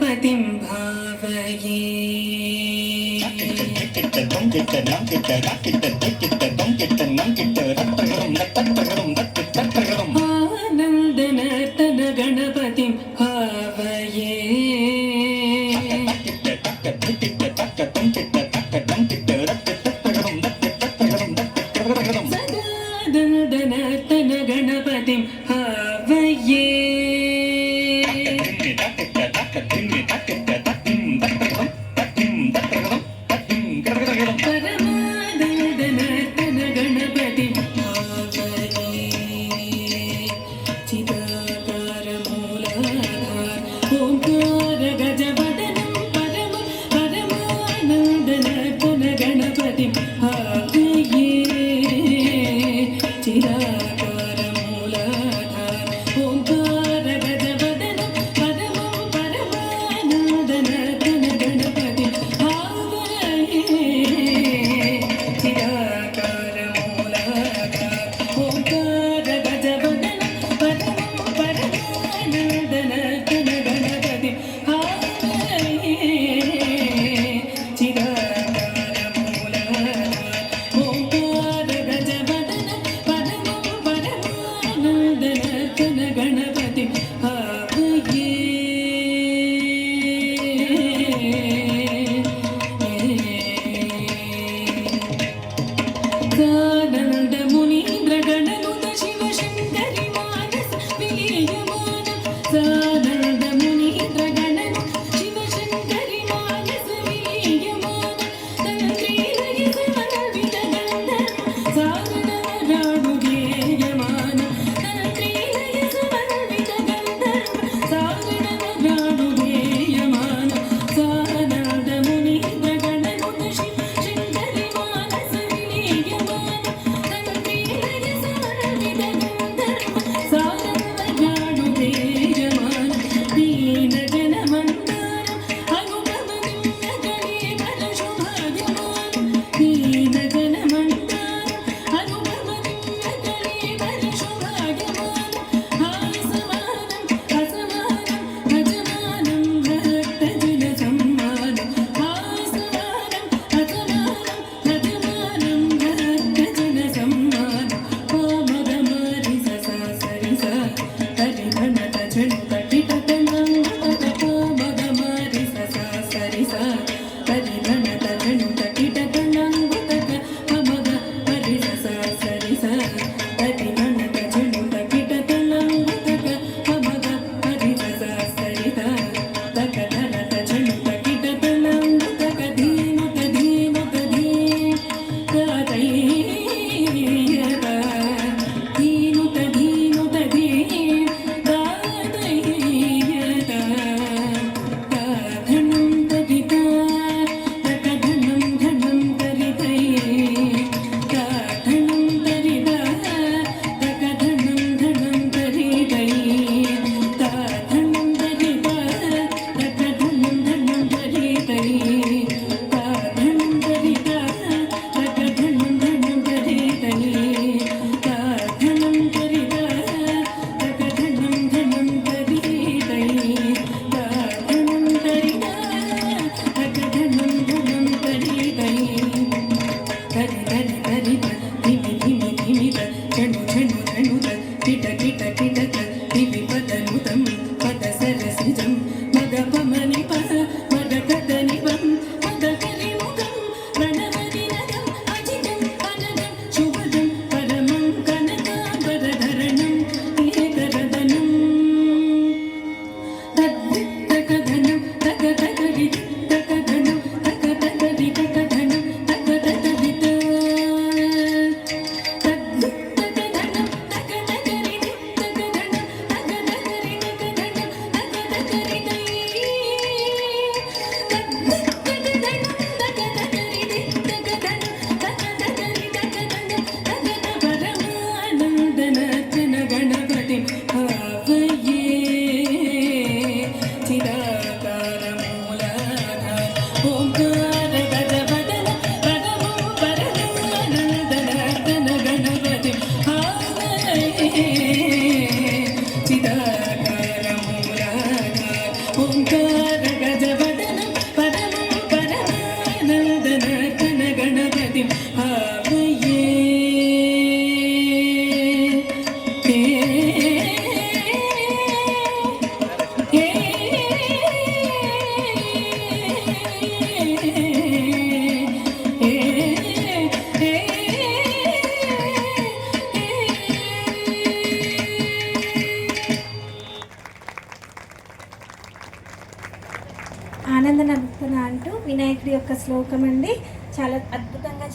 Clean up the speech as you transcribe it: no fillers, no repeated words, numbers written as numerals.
गणपतिं भावये आनन्दनर्तन गणपतिं भावये सदानन्दनर्तन गणपतिं भावये परमानन्दनर्तन गणपतिं भावये चिदाकारमूलाधार ओंकार गजवदनं परमानन्दनर्तन गणपतिं भावये चिदाकारमूलाधार ओंकार गजवदनं परमानन्दनर्तन गणपतिं भावये चिदाकारमूलाधार ओंकार गजवदनं परमानन्दनर्तन गणपतिं भावये चिदाकारमूलाधार ओंकार गजवदनं परमानन्दनर्तन गणपतिं भावये सानन्द मुनीन्द्र गणनुत शिव शङ्करि मानस विलीयमानं सानन्द मुनीन्द्र गणनुत शिव शङ्करि मानस विलीयमानं तन्त्रीलय समन्वित गन्धर्व सागरवराडुगेयमानं तन्त्रीलय समन्वित गन्धर्व सागरवराडुगेयमानं सानन्द मुनीन्द्र गणनुत शिव शङ्करि मानस विलीयमानं तन्त्रीलय समन्वित गन्धर्व सागरवराडुगेयमानं दीनजनमन्दारम् अनुगमनं कलेवर शुभागमानं दीनजनमन्दारम् अनुगमनं कलेवर शुभागमानं हासमानं हसमानं भजमानं भक्तजनसम्मानं हासमानं हसमानं भजमानं भक्तजनसम्मानं पामगमारि ससा सरिसा परिभणत झणुतटितटनं पामगमारि ससा सरिसा परिभणत झणुतटितटनं पमग हरि ससा सरिसा परिभणत झणुतटितटनं पमग हरि ससा सरिता तकधनत झणुतटितटनं धीनुत धीनुत धीन गातय्यता धीनुत धीनुत धीन गातय्यता धनं तदिता तकधनं धनं तरितै धनं तरिता तकधनं धनं तरितै धनं तरिता तकधनं धनं तरितै धनं तरिता तकधनं धनं तरितै धनं तरिता तकधनं धनं तरितै धनं तरिता तकधनं धनं तरितै धरि धरि धरि धिमि धिमि धिमि झणु झणु झणु किट किट किट दिवि पदनुतं पद सरसिजं मग पमनि प मग कदनिपं मग करिमुखं प्रणवदिनदं अजितं अननं शुभदं परमं कनकाम्बरधरणं एकरदनं तकधनं तकतकरि तकधनं तकतकरि तकधनं तकतकरित तकधनं तकतकरि तकधनं వినాయకుడి యొక్క శ్లోకం అండి. చాలా అద్భుతంగా